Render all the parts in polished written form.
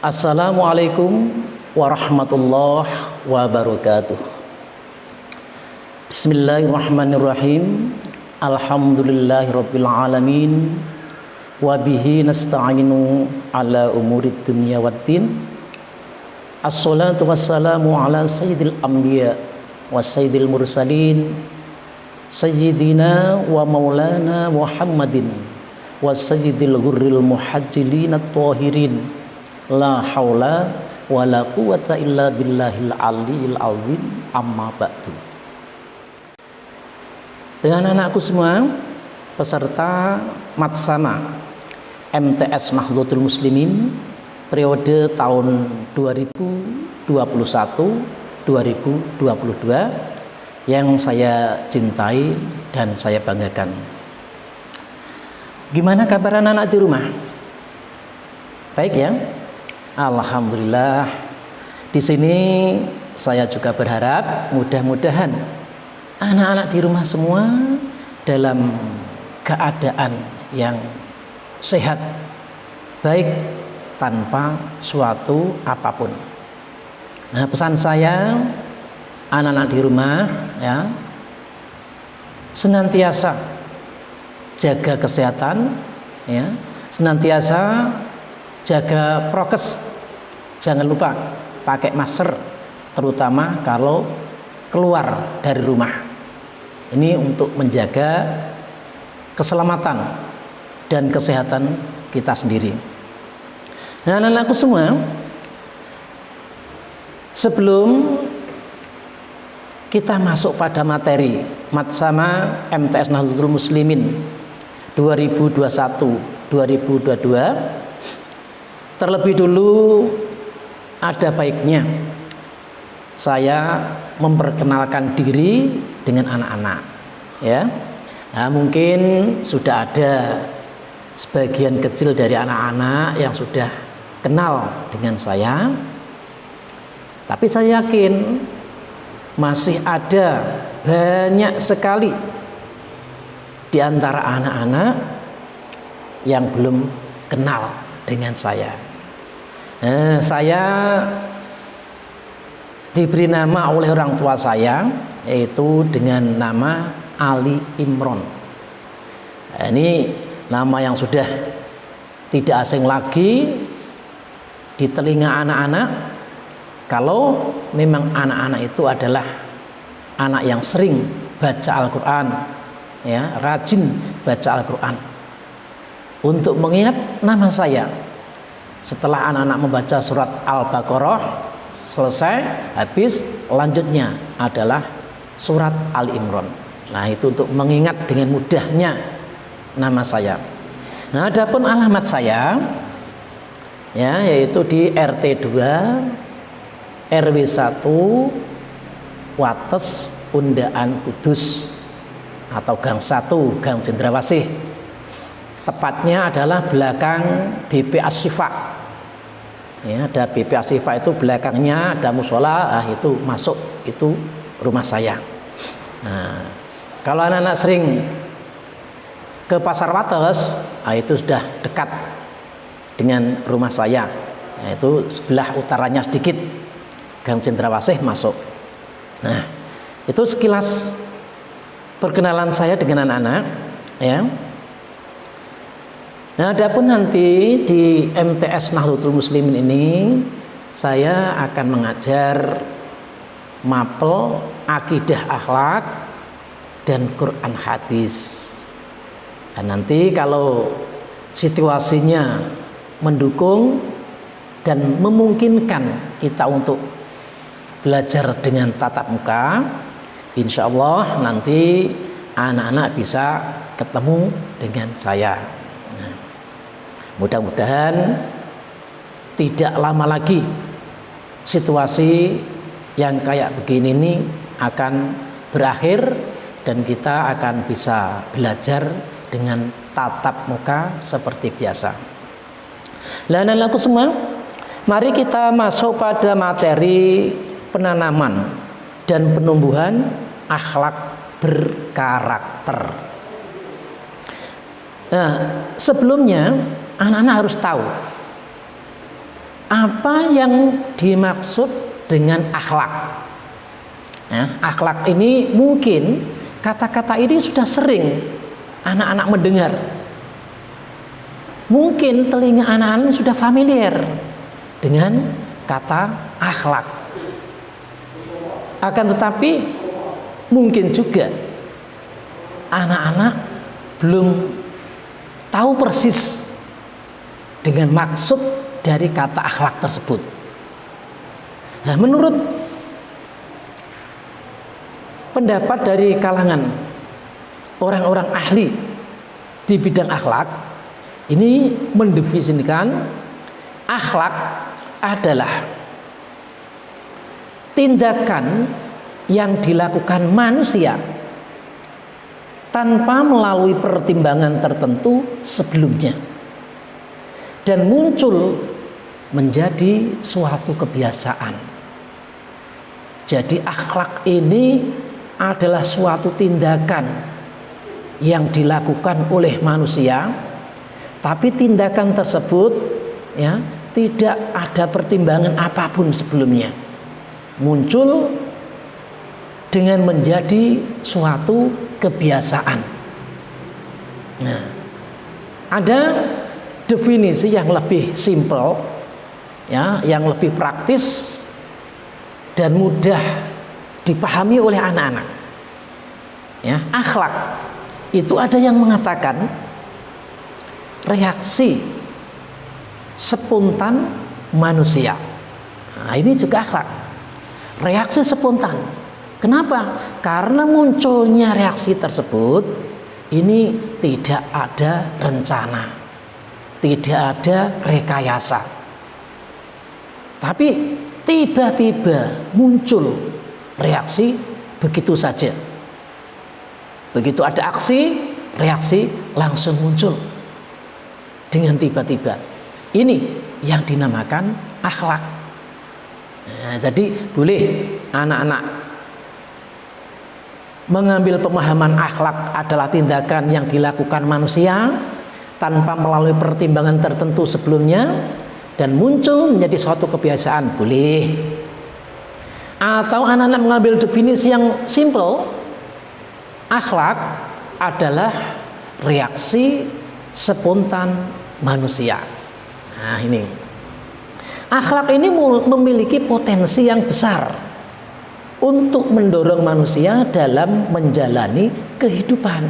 Assalamualaikum warahmatullahi wabarakatuh. Bismillahirrahmanirrahim. Alhamdulillahirabbil alamin. Wa bihi nasta'inu ala umurid dunya waddin. Assalatu wassalamu ala sayyidil anbiya wa sayyidil mursalin sayyidina wa maulana Muhammadin wa sayyidil ghurril muhajjilin at-tahirin. La haula wa la quwata illa billahil aliyil azim. Amma ba'du. Dengan anakku semua, peserta Matsama MTS Nahdlatul Muslimin periode tahun 2021-2022 yang saya cintai dan saya banggakan. Gimana kabar anak-anak di rumah? Baik ya? Alhamdulillah. Di sini saya juga berharap mudah-mudahan anak-anak di rumah semua dalam keadaan yang sehat, baik tanpa suatu apapun. Nah, pesan saya anak-anak di rumah ya, senantiasa jaga kesehatan ya, senantiasa jaga prokes. Jangan lupa pakai masker, terutama kalau keluar dari rumah. Ini untuk menjaga keselamatan dan kesehatan kita sendiri. Nah, anak-anakku semua, sebelum kita masuk pada materi Matsama MTS Nahdlatul Muslimin 2021-2022, terlebih dulu ada baiknya saya memperkenalkan diri dengan anak-anak ya. Nah, mungkin sudah ada sebagian kecil dari anak-anak yang sudah kenal dengan saya, tapi saya yakin masih ada banyak sekali di antara anak-anak yang belum kenal dengan saya. Saya diberi nama oleh orang tua saya, yaitu dengan nama Ali Imron. Ini nama yang sudah tidak asing lagi di telinga anak-anak. Kalau memang anak-anak itu adalah anak yang sering baca Al-Quran ya, rajin baca Al-Quran. Untuk mengingat nama saya, setelah anak-anak membaca surat Al-Baqarah selesai, habis, lanjutnya adalah surat Ali Imron. Nah, itu untuk mengingat dengan mudahnya nama saya. Nah, adapun alamat saya ya, yaitu di RT 2 RW 1 Wates Undaan Kudus atau Gang 1 Gang Cendrawasih. Tepatnya adalah belakang BP Asyifa. Ya, ada BP Asyifa itu belakangnya ada musola, itu masuk itu rumah saya. Nah, kalau anak-anak sering ke Pasar Wates, itu sudah dekat dengan rumah saya. Itu sebelah utaranya sedikit, Gang Cendrawasih masuk. Nah, itu sekilas perkenalan saya dengan anak-anak ya. Nah, adapun nanti di MTS Nahdlatul Muslimin ini saya akan mengajar mapel akidah akhlak dan Quran hadis. Dan nanti kalau situasinya mendukung dan memungkinkan kita untuk belajar dengan tatap muka, insya Allah nanti anak-anak bisa ketemu dengan saya. Nah, mudah-mudahan tidak lama lagi situasi yang kayak begini ini akan berakhir dan kita akan bisa belajar dengan tatap muka seperti biasa. Lah anak-anakku semua, mari kita masuk pada materi penanaman dan penumbuhan akhlak berkarakter. Nah, sebelumnya anak-anak harus tahu apa yang dimaksud dengan akhlak? Ya, akhlak ini mungkin kata-kata ini sudah sering anak-anak mendengar. Mungkin telinga anak-anak sudah familiar dengan kata akhlak. Akan tetapi mungkin juga anak-anak belum tahu persis dengan maksud dari kata akhlak tersebut. Nah, menurut pendapat dari kalangan orang-orang ahli di bidang akhlak, ini mendefinisikan akhlak adalah tindakan yang dilakukan manusia tanpa melalui pertimbangan tertentu sebelumnya dan muncul menjadi suatu kebiasaan. Jadi akhlak ini adalah suatu tindakan yang dilakukan oleh manusia, tapi tindakan tersebut ya tidak ada pertimbangan apapun sebelumnya, muncul dengan menjadi suatu kebiasaan. Nah, ada definisi yang lebih simpel, ya, yang lebih praktis dan mudah dipahami oleh anak-anak. Ya, akhlak itu ada yang mengatakan reaksi spontan manusia. Nah, ini juga akhlak. Reaksi spontan. Kenapa? Karena munculnya reaksi tersebut ini tidak ada rencana, tidak ada rekayasa, tapi tiba-tiba muncul reaksi begitu saja. Begitu ada aksi, reaksi langsung muncul dengan tiba-tiba. Ini yang dinamakan akhlak. Nah, jadi boleh anak-anak mengambil pemahaman akhlak adalah tindakan yang dilakukan manusia tanpa melalui pertimbangan tertentu sebelumnya dan muncul menjadi suatu kebiasaan, boleh. Atau anak-anak mengambil definisi yang simple, akhlak adalah reaksi spontan manusia. Nah, ini akhlak ini memiliki potensi yang besar untuk mendorong manusia dalam menjalani kehidupan.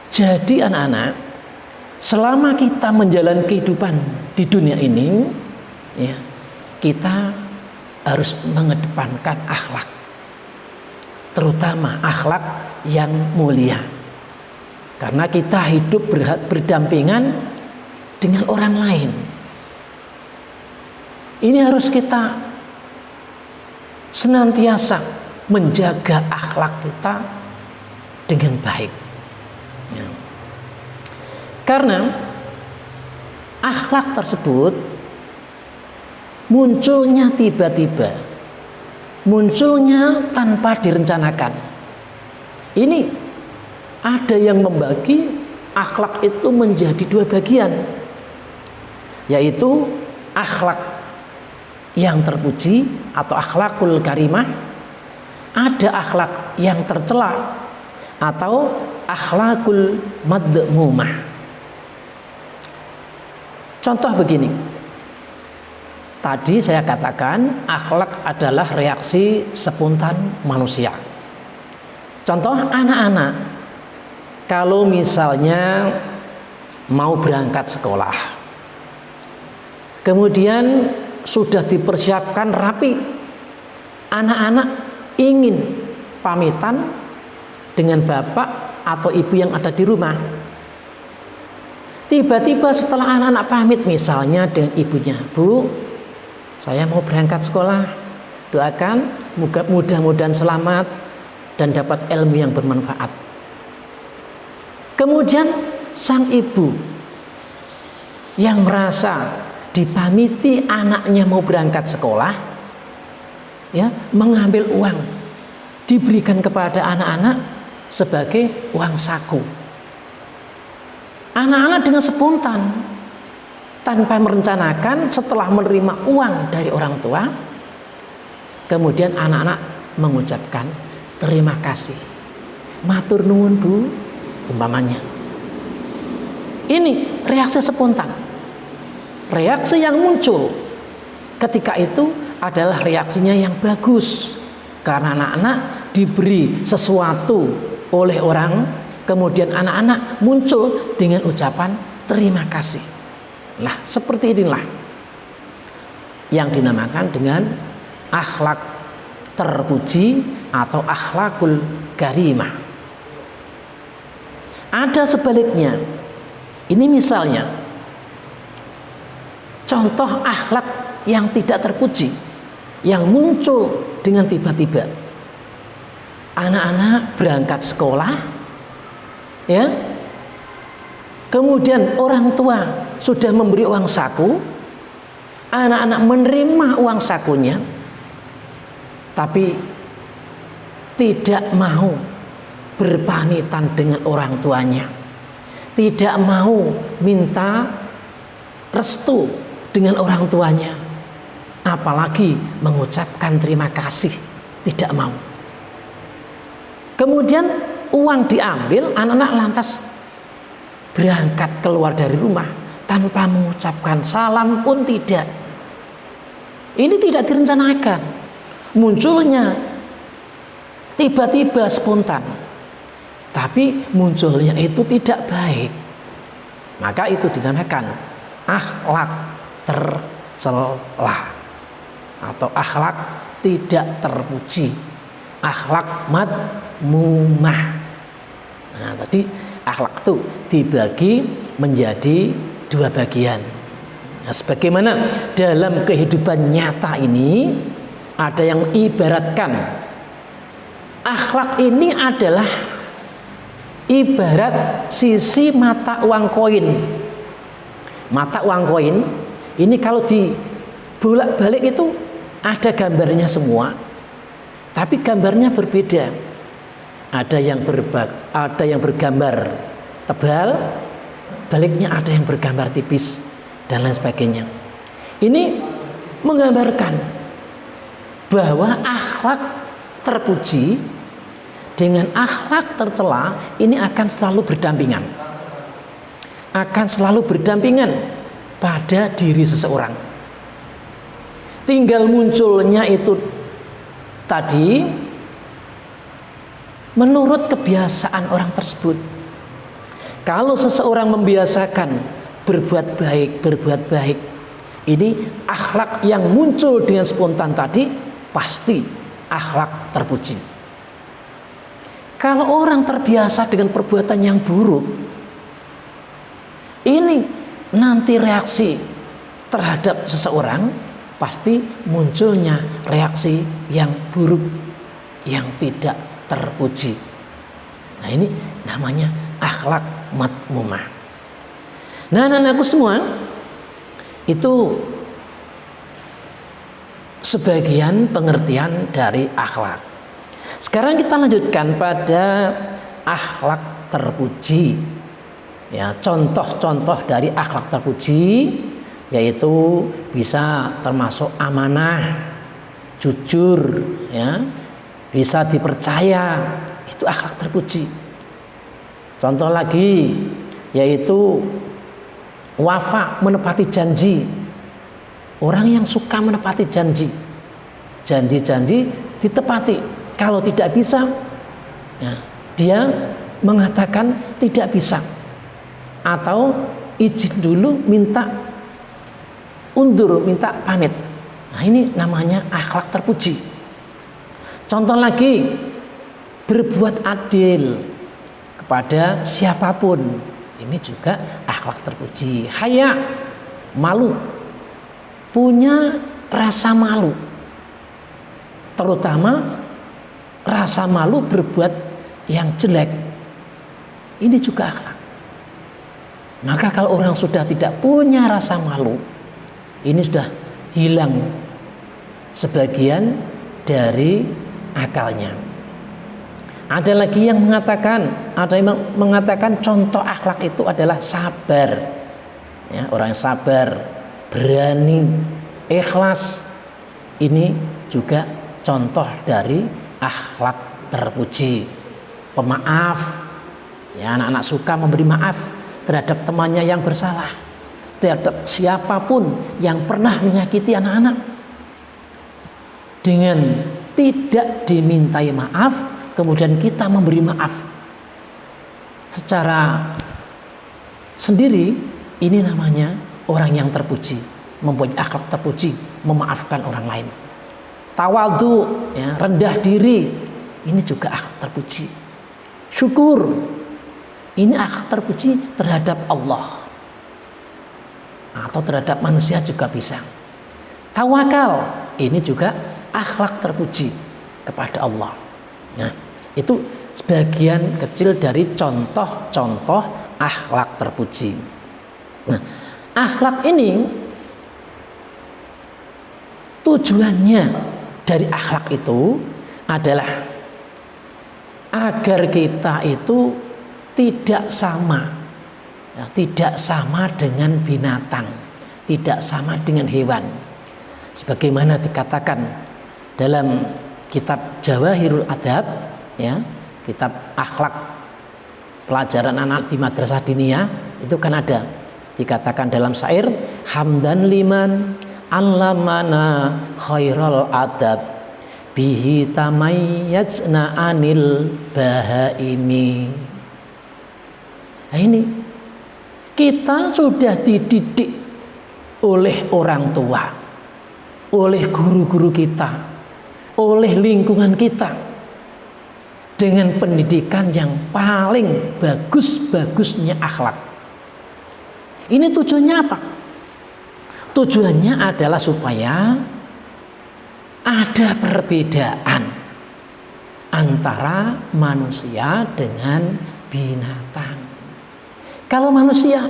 Jadi anak-anak, selama kita menjalani kehidupan di dunia ini, ya, kita harus mengedepankan akhlak, terutama akhlak yang mulia. Karena kita hidup berdampingan dengan orang lain. Ini harus kita senantiasa menjaga akhlak kita dengan baik. Ya. Karena akhlak tersebut munculnya tiba-tiba, munculnya tanpa direncanakan. Ini ada yang membagi akhlak itu menjadi dua bagian, yaitu akhlak yang terpuji atau akhlakul karimah, ada akhlak yang tercela atau akhlakul madmumah. Contoh begini, tadi saya katakan akhlak adalah reaksi spontan manusia. Contoh anak-anak, kalau misalnya mau berangkat sekolah, kemudian sudah dipersiapkan rapi, anak-anak ingin pamitan dengan bapak atau ibu yang ada di rumah. Tiba-tiba setelah anak-anak pamit misalnya dengan ibunya, "Bu, saya mau berangkat sekolah, doakan mudah-mudahan selamat dan dapat ilmu yang bermanfaat." Kemudian sang ibu yang merasa dipamiti anaknya mau berangkat sekolah, ya, mengambil uang diberikan kepada anak-anak sebagai uang saku. Anak-anak dengan spontan tanpa merencanakan, setelah menerima uang dari orang tua, kemudian anak-anak mengucapkan terima kasih, matur nuwun Bu, umpamanya. Ini reaksi spontan. Reaksi yang muncul ketika itu adalah reaksinya yang bagus, karena anak-anak diberi sesuatu oleh orang, kemudian anak-anak muncul dengan ucapan terima kasih. Nah, seperti inilah yang dinamakan dengan akhlak terpuji atau akhlakul karimah. Ada sebaliknya. Ini misalnya contoh akhlak yang tidak terpuji yang muncul dengan tiba-tiba. Anak-anak berangkat sekolah, ya. Kemudian orang tua sudah memberi uang saku, anak-anak menerima uang sakunya, tapi tidak mau berpamitan dengan orang tuanya, tidak mau minta restu dengan orang tuanya, apalagi mengucapkan terima kasih, tidak mau. Kemudian uang diambil, anak-anak lantas berangkat keluar dari rumah tanpa mengucapkan salam pun tidak. Ini tidak direncanakan, munculnya tiba-tiba spontan, tapi munculnya itu tidak baik. Maka itu dinamakan akhlak tercela atau akhlak tidak terpuji, akhlak madmumah. Nah, tadi akhlak itu dibagi menjadi dua bagian. Nah, sebagaimana dalam kehidupan nyata ini ada yang ibaratkan akhlak ini adalah ibarat sisi mata uang koin. Mata uang koin ini kalau dibolak-balik itu ada gambarnya semua, tapi gambarnya berbeda. Ada yang bergambar tebal, baliknya ada yang bergambar tipis dan lain sebagainya. Ini menggambarkan bahwa akhlak terpuji dengan akhlak tercela ini akan selalu berdampingan. Akan selalu berdampingan pada diri seseorang. Tinggal munculnya itu tadi menurut kebiasaan orang tersebut. Kalau seseorang membiasakan berbuat baik, ini akhlak yang muncul dengan spontan tadi pasti akhlak terpuji. Kalau orang terbiasa dengan perbuatan yang buruk, ini nanti reaksi terhadap seseorang pasti munculnya reaksi yang buruk, yang tidak terpuji. Nah, ini namanya akhlak madmumah. Nah, anak-anakku semua, itu sebagian pengertian dari akhlak. Sekarang kita lanjutkan pada akhlak terpuji. Ya, contoh-contoh dari akhlak terpuji yaitu bisa termasuk amanah, jujur, ya, bisa dipercaya, itu akhlak terpuji. Contoh lagi yaitu wafa, menepati janji. Orang yang suka menepati janji, janji-janji ditepati. Kalau tidak bisa, ya, dia mengatakan tidak bisa, atau izin dulu, minta undur, minta pamit. Nah, ini namanya akhlak terpuji. Contoh lagi, berbuat adil kepada siapapun, ini juga akhlak terpuji. Haya, malu, punya rasa malu, terutama rasa malu berbuat yang jelek, ini juga akhlak. Maka kalau orang sudah tidak punya rasa malu, ini sudah hilang sebagian dari akalnya. Ada lagi yang mengatakan, contoh akhlak itu adalah sabar. ya, orang yang sabar, berani, ikhlas. Ini juga contoh dari akhlak terpuji. Pemaaf, ya, anak-anak suka memberi maaf terhadap temannya yang bersalah, terhadap siapapun yang pernah menyakiti anak-anak. Dengan tidak dimintai maaf, kemudian kita memberi maaf secara sendiri, ini namanya orang yang terpuji, mempunyai akhlak terpuji, memaafkan orang lain. Tawadhu, ya, rendah diri, ini juga akhlak terpuji. Syukur, ini akhlak terpuji terhadap Allah atau terhadap manusia juga bisa. Tawakal, ini juga akhlak terpuji kepada Allah. Nah, itu sebagian kecil dari contoh-contoh akhlak terpuji. Nah, akhlak ini tujuannya dari akhlak itu adalah agar kita itu tidak sama, ya, tidak sama dengan binatang, tidak sama dengan hewan. Sebagaimana dikatakan dalam kitab Jawahirul Adab, ya, kitab akhlak pelajaran anak di madrasah diniyah, itu kan ada dikatakan dalam syair, hamdan liman allamana khairal adab bihi tamayyazna anil bahaimi. Nah, ini kita sudah dididik oleh orang tua, oleh guru-guru kita, oleh lingkungan kita dengan pendidikan yang paling bagus-bagusnya akhlak. Ini tujuannya apa? Tujuannya adalah supaya ada perbedaan antara manusia dengan binatang. Kalau manusia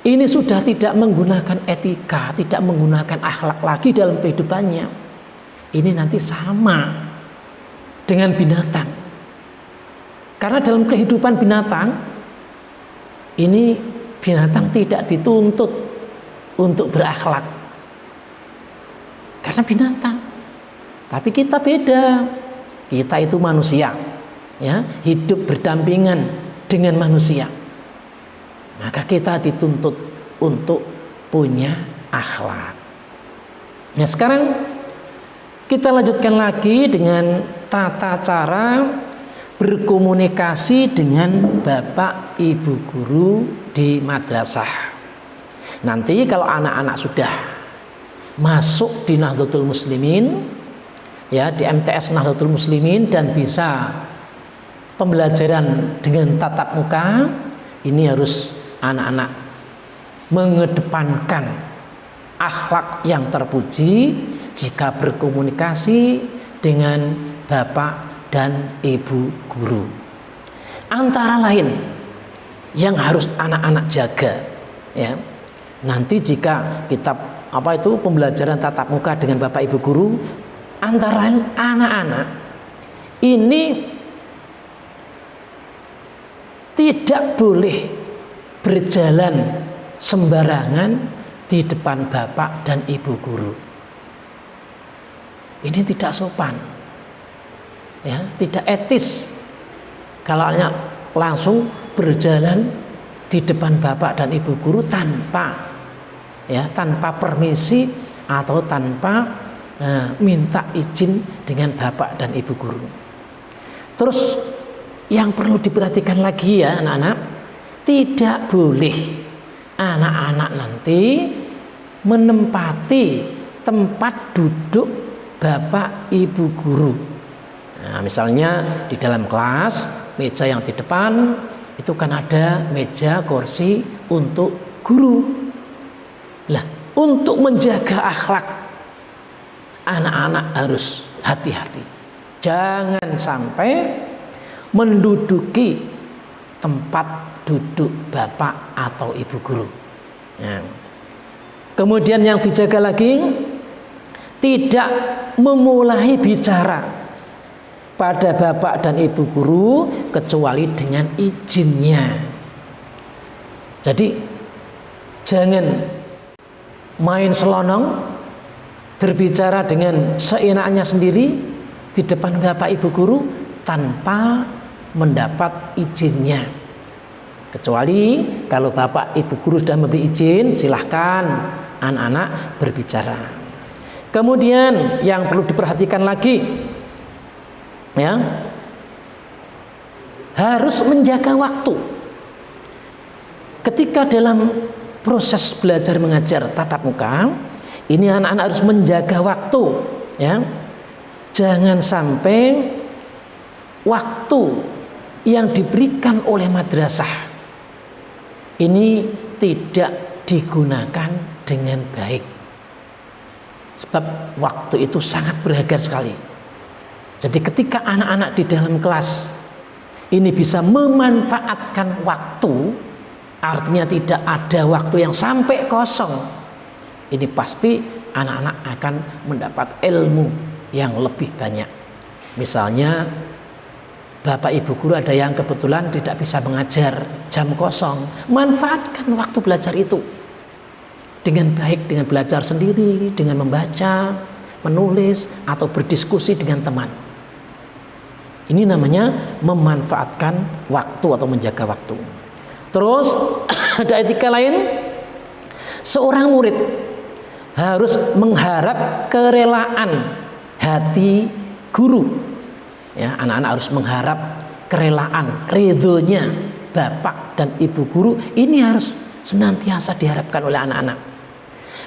ini sudah tidak menggunakan etika, tidak menggunakan akhlak lagi dalam kehidupannya, ini nanti sama dengan binatang. Karena dalam kehidupan binatang ini, binatang tidak dituntut untuk berakhlak karena binatang. Tapi kita beda. Kita itu manusia, ya, hidup berdampingan dengan manusia. Maka kita dituntut untuk punya akhlak. Nah, sekarang kita lanjutkan lagi dengan tata cara berkomunikasi dengan bapak ibu guru di madrasah. Nanti kalau anak-anak sudah masuk di Nahdlatul Muslimin, ya, di MTS Nahdlatul Muslimin, dan bisa pembelajaran dengan tatap muka, ini harus anak-anak mengedepankan akhlak yang terpuji jika berkomunikasi dengan bapak dan ibu guru. Antara lain yang harus anak-anak jaga, ya, nanti jika kita pembelajaran tatap muka dengan bapak ibu guru, antara lain anak-anak ini tidak boleh berjalan sembarangan di depan bapak dan ibu guru. Ini tidak sopan, ya, tidak etis kalau anak langsung berjalan di depan bapak dan ibu guru tanpa permisi atau tanpa minta izin dengan bapak dan ibu guru. Terus yang perlu diperhatikan lagi, ya anak-anak, tidak boleh anak-anak nanti menempati tempat duduk bapak ibu guru. Nah, misalnya di dalam kelas, meja yang di depan itu kan ada meja kursi untuk guru. Lah, untuk menjaga akhlak, anak-anak harus hati-hati. Jangan sampai menduduki tempat duduk bapak atau ibu guru. Nah, kemudian yang dijaga lagi, tidak memulai bicara pada bapak dan ibu guru kecuali dengan izinnya. Jadi Jangan main selonong, berbicara dengan seenaknya sendiri di depan bapak ibu guru tanpa mendapat izinnya. Kecuali kalau bapak ibu guru sudah memberi izin, silahkan anak-anak berbicara. Kemudian yang perlu diperhatikan lagi, ya, harus menjaga waktu. Ketika dalam proses belajar mengajar tatap muka, ini anak-anak harus menjaga waktu, ya. Jangan sampai waktu yang diberikan oleh madrasah ini tidak digunakan dengan baik. Sebab waktu itu sangat berharga sekali. Jadi ketika anak-anak di dalam kelas ini bisa memanfaatkan waktu, artinya tidak ada waktu yang sampai kosong, ini pasti anak-anak akan mendapat ilmu yang lebih banyak. Misalnya bapak ibu guru ada yang kebetulan tidak bisa mengajar jam kosong, manfaatkan waktu belajar itu dengan baik, dengan belajar sendiri, dengan membaca, menulis, atau berdiskusi dengan teman. Ini namanya memanfaatkan waktu atau menjaga waktu. Terus ada etika lain, seorang murid harus mengharap kerelaan hati guru. Ya, anak-anak harus mengharap kerelaan, ridhonya bapak dan ibu guru. Ini harus senantiasa diharapkan oleh anak-anak.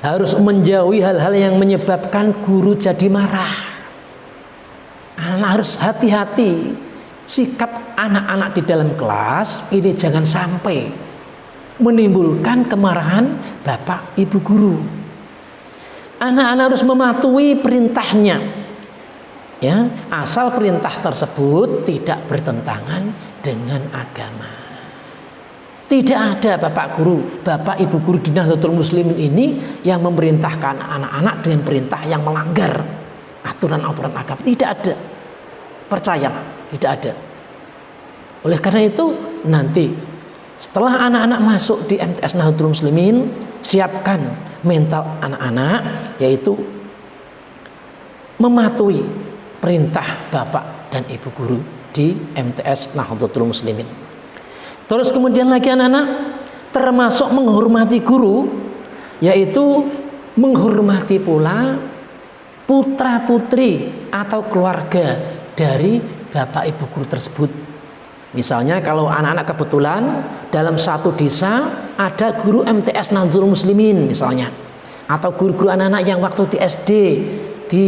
Harus menjauhi hal-hal yang menyebabkan guru jadi marah. Anak harus hati-hati. Sikap anak-anak di dalam kelas ini jangan sampai menimbulkan kemarahan bapak ibu guru. Anak-anak harus mematuhi perintahnya, ya, asal perintah tersebut tidak bertentangan dengan agama. Tidak ada bapak guru, bapak ibu guru di Nahdlatul Muslimin ini yang memerintahkan anak-anak dengan perintah yang melanggar aturan-aturan agama. Tidak ada. Percayalah, tidak ada. Oleh karena itu nanti setelah anak-anak masuk di MTS Nahdlatul Muslimin, siapkan mental anak-anak, yaitu mematuhi perintah bapak dan ibu guru di MTS Nahdlatul Muslimin. Terus kemudian lagi anak-anak termasuk menghormati guru, yaitu menghormati pula putra putri atau keluarga dari bapak ibu guru tersebut. Misalnya kalau anak-anak kebetulan dalam satu desa ada guru MTS Nahdlatul Muslimin misalnya, atau guru-guru anak-anak yang waktu di SD, di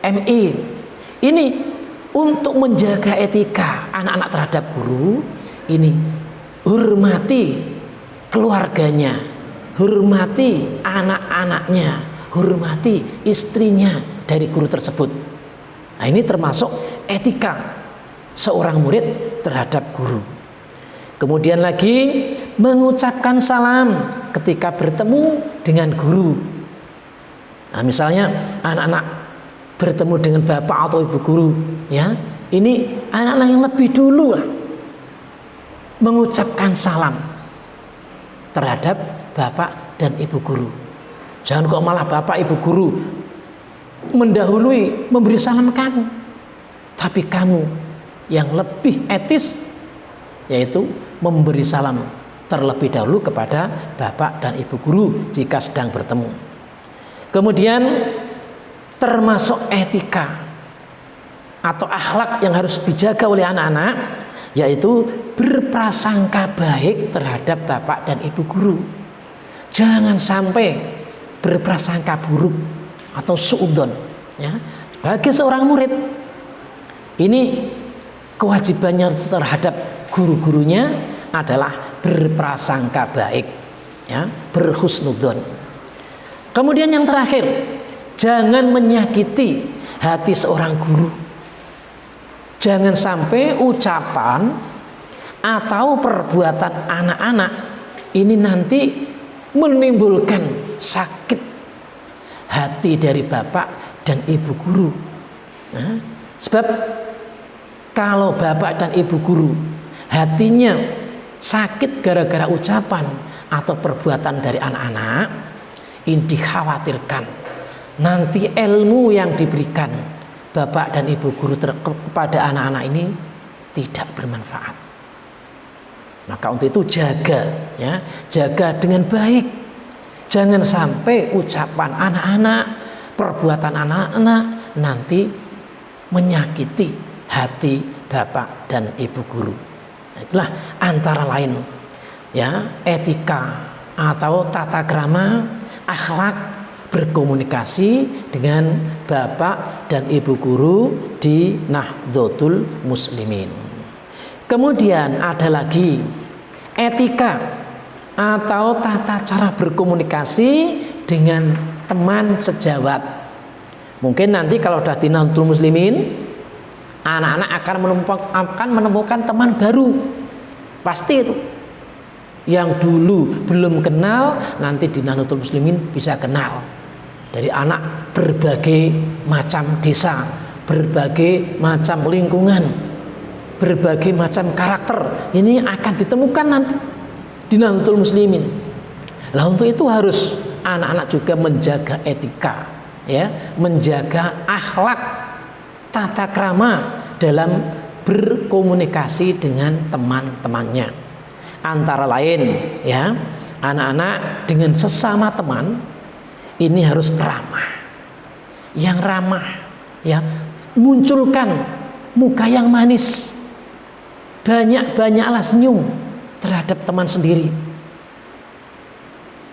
MI. Ini untuk menjaga etika anak-anak terhadap guru, ini hormati keluarganya, hormati anak-anaknya, hormati istrinya dari guru tersebut. Nah, ini termasuk etika seorang murid terhadap guru. Kemudian lagi mengucapkan salam ketika bertemu dengan guru. Nah, misalnya anak-anak bertemu dengan bapak atau ibu guru, ya, ini anak-anak yang lebih dulu lah mengucapkan salam terhadap bapak dan ibu guru. Jangan kok malah bapak ibu guru mendahului memberi salam kamu, tapi kamu yang lebih etis yaitu memberi salam terlebih dahulu kepada bapak dan ibu guru jika sedang bertemu. Kemudian termasuk etika atau akhlak yang harus dijaga oleh anak-anak, yaitu berprasangka baik terhadap bapak dan ibu guru. Jangan sampai berprasangka buruk atau suudzon, ya. Sebagai seorang murid, ini kewajibannya terhadap guru-gurunya adalah berprasangka baik, ya, berhusnudzon. Kemudian yang terakhir, jangan menyakiti hati seorang guru. Jangan sampai ucapan atau perbuatan anak-anak ini nanti menimbulkan sakit hati dari bapak dan ibu guru. Nah, sebab kalau bapak dan ibu guru hatinya sakit gara-gara ucapan atau perbuatan dari anak-anak, ini dikhawatirkan nanti ilmu yang diberikan bapak dan ibu guru kepada anak-anak ini tidak bermanfaat. Maka untuk itu jaga, ya, jaga dengan baik. Jangan sampai ucapan anak-anak, perbuatan anak-anak nanti menyakiti hati bapak dan ibu guru. Nah, itulah antara lain, ya, etika atau tata krama, akhlak berkomunikasi dengan bapak dan ibu guru di Nahdlatul Muslimin. Kemudian ada lagi etika atau tata cara berkomunikasi dengan teman sejawat. Mungkin nanti kalau sudah di Nahdlatul Muslimin, anak-anak akan menemukan teman baru. Pasti itu. Yang dulu belum kenal, nanti di Nahdlatul Muslimin bisa kenal. Dari anak berbagai macam desa, berbagai macam lingkungan, berbagai macam karakter, ini akan ditemukan nanti di Nahdlatul Muslimin. Lah untuk itu harus anak-anak juga menjaga etika, ya, menjaga akhlak, tata krama dalam berkomunikasi dengan teman-temannya. Antara lain, ya, anak-anak dengan sesama teman ini harus ramah. Yang ramah, ya, munculkan muka yang manis. Banyak-banyaklah senyum terhadap teman sendiri.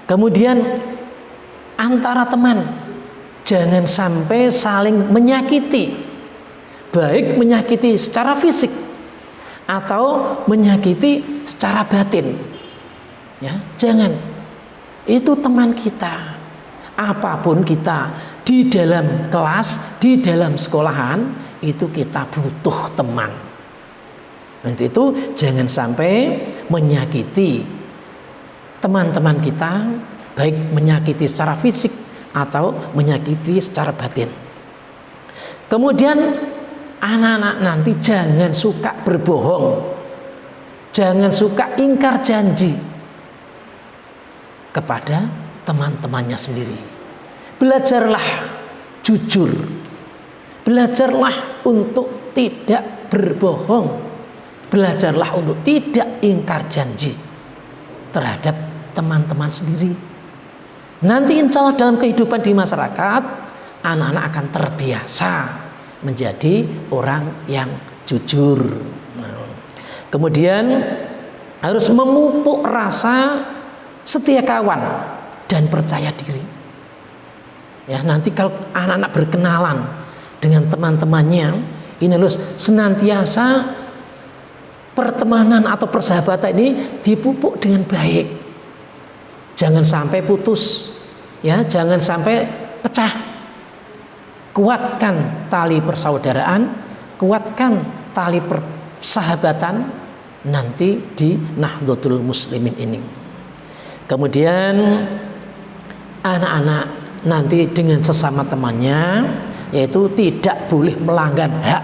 Kemudian antara teman jangan sampai saling menyakiti, baik menyakiti secara fisik atau menyakiti secara batin, ya, jangan. Itu teman kita. Apapun kita di dalam kelas, di dalam sekolahan, itu kita butuh teman. Untuk itu jangan sampai menyakiti teman-teman kita, baik menyakiti secara fisik atau menyakiti secara batin. Kemudian anak-anak nanti jangan suka berbohong, jangan suka ingkar janji kepada teman-temannya sendiri. Belajarlah jujur, belajarlah untuk tidak berbohong, belajarlah untuk tidak ingkar janji terhadap teman-teman sendiri. Nanti insya Allah dalam kehidupan di masyarakat, anak-anak akan terbiasa menjadi orang yang jujur. Kemudian harus memupuk rasa setia kawan dan percaya diri. Ya, nanti kalau anak-anak berkenalan dengan teman-temannya, ini harus senantiasa pertemanan atau persahabatan ini dipupuk dengan baik. Jangan sampai putus, ya, jangan sampai pecah. Kuatkan tali persaudaraan, kuatkan tali persahabatan nanti di Nahdlatul Muslimin ini. Kemudian anak-anak nanti dengan sesama temannya, yaitu tidak boleh melanggar hak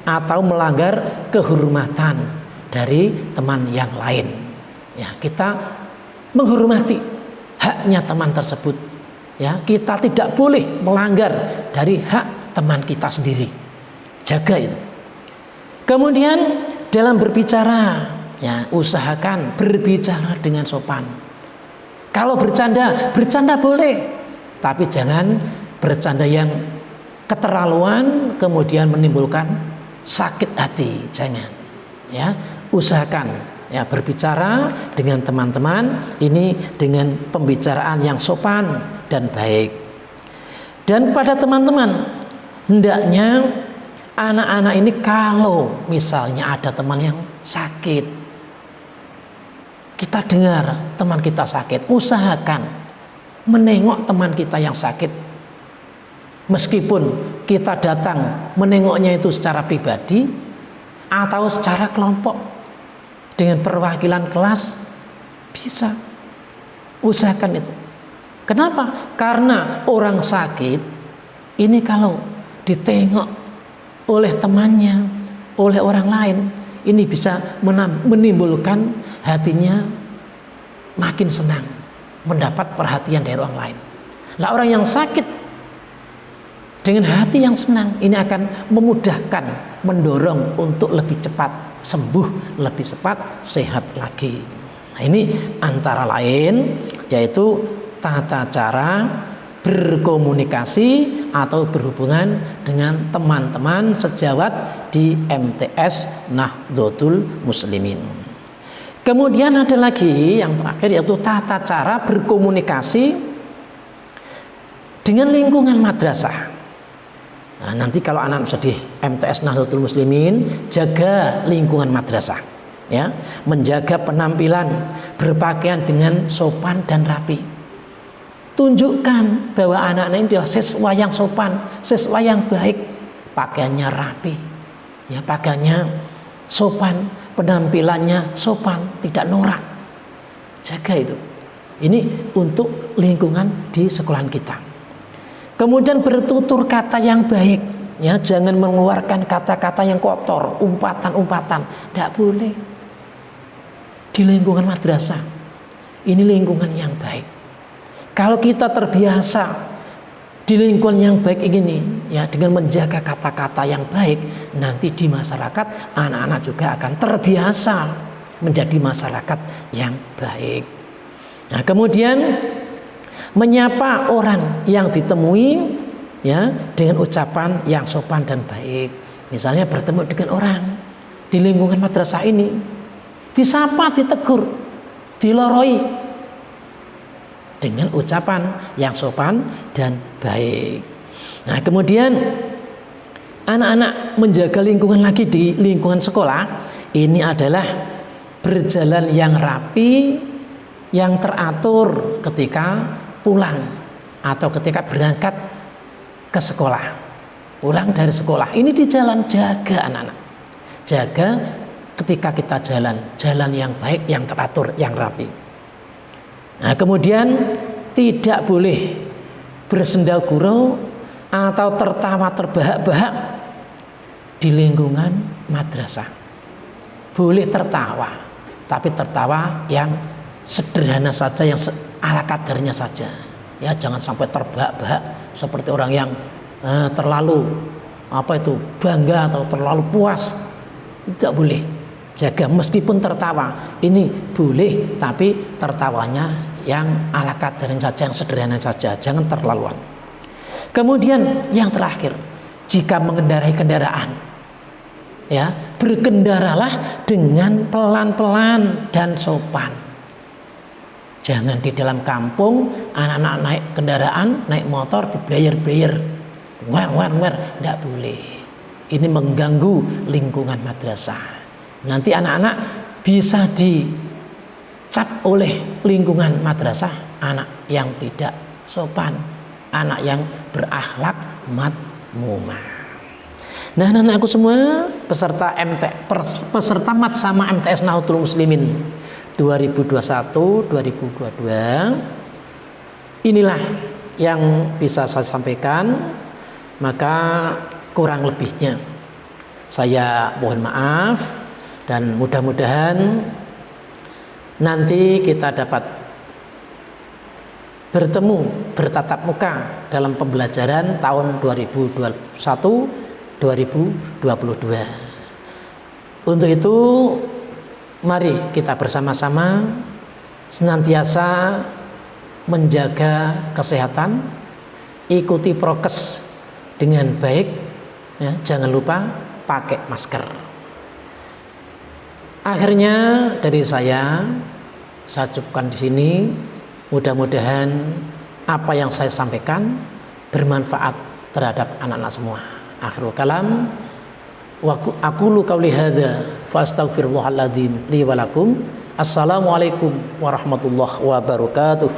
atau melanggar kehormatan dari teman yang lain. Ya, kita menghormati haknya teman tersebut. Ya, kita tidak boleh melanggar dari hak teman kita sendiri. Jaga itu. Kemudian dalam berbicara, ya, usahakan berbicara dengan sopan. Kalau bercanda, bercanda boleh, tapi jangan bercanda yang keterlaluan kemudian menimbulkan sakit hati. Jangan, ya, usahakan, ya, berbicara dengan teman-teman ini dengan pembicaraan yang sopan dan baik. Dan pada teman-teman, hendaknya anak-anak ini kalau misalnya ada teman yang sakit, kita dengar teman kita sakit, usahakan menengok teman kita yang sakit. Meskipun kita datang menengoknya itu secara pribadi atau secara kelompok dengan perwakilan kelas, bisa. Usahakan itu. Kenapa? Karena orang sakit ini kalau ditengok oleh temannya, oleh orang lain, ini bisa menimbulkan hatinya makin senang mendapat perhatian dari orang lain. Lah orang yang sakit dengan hati yang senang ini akan memudahkan, mendorong untuk lebih cepat sembuh, lebih cepat sehat lagi. Nah, ini antara lain yaitu tata cara berkomunikasi atau berhubungan dengan teman-teman sejawat di MTS Nahdlatul Muslimin. Kemudian ada lagi yang terakhir yaitu tata cara berkomunikasi dengan lingkungan madrasah. Nah, nanti kalau anak sedih MTS Nahdlatul Muslimin, jaga lingkungan madrasah, ya, menjaga penampilan, berpakaian dengan sopan dan rapi. Tunjukkan bahwa anak-anak ini adalah siswa yang sopan, siswa yang baik, pakaiannya rapi, ya, pakaiannya sopan, penampilannya sopan, tidak norak. Jaga itu. Ini untuk lingkungan di sekolahan kita. Kemudian bertutur kata yang baik, ya, jangan mengeluarkan kata-kata yang kotor, umpatan-umpatan, tidak boleh. Di lingkungan madrasah, ini lingkungan yang baik. Kalau kita terbiasa di lingkungan yang baik ini, ya, dengan menjaga kata-kata yang baik, nanti di masyarakat anak-anak juga akan terbiasa menjadi masyarakat yang baik. Nah, kemudian menyapa orang yang ditemui, ya, dengan ucapan yang sopan dan baik. Misalnya bertemu dengan orang di lingkungan madrasah ini, disapa, ditegur, diloroi dengan ucapan yang sopan dan baik. Nah, kemudian anak-anak menjaga lingkungan lagi di lingkungan sekolah ini adalah berjalan yang rapi, yang teratur ketika pulang atau ketika berangkat ke sekolah. Pulang dari sekolah ini di jalan, jaga anak-anak. Jaga ketika kita jalan yang baik, yang teratur, yang rapi. Nah, kemudian tidak boleh bersenda gurau atau tertawa terbahak-bahak di lingkungan madrasah. Boleh tertawa, tapi tertawa yang sederhana saja, yang ala kadarnya saja. Ya, jangan sampai terbahak-bahak seperti orang yang terlalu bangga atau terlalu puas. Tidak boleh. Jaga meskipun tertawa, ini boleh, tapi tertawanya yang ala kadarnya saja, yang sederhana saja, jangan terlaluan. Kemudian yang terakhir, jika mengendarai kendaraan, ya, berkendaralah dengan pelan-pelan dan sopan. Jangan di dalam kampung anak-anak naik kendaraan, naik motor dibayar-bayar, wer, tidak boleh. Ini mengganggu lingkungan madrasah. Nanti anak-anak bisa dicap oleh lingkungan madrasah anak yang tidak sopan, anak yang berakhlak madmumah. Nah, anak-anakku semua peserta mat sama MTS Nahdlatul Muslimin 2021-2022, inilah yang bisa saya sampaikan. Maka kurang lebihnya saya mohon maaf, dan mudah-mudahan nanti kita dapat bertemu, bertatap muka dalam pembelajaran tahun 2021-2022. Untuk itu, mari kita bersama-sama senantiasa menjaga kesehatan, ikuti prokes dengan baik, ya, jangan lupa pakai masker. Akhirnya dari saya cukupkan di sini. Mudah-mudahan apa yang saya sampaikan bermanfaat terhadap anak-anak semua. Akhirul kalam, wa aqulu qauli hadza fastaghfirullahal adzim li wa lakum. Assalamualaikum warahmatullahi wabarakatuh.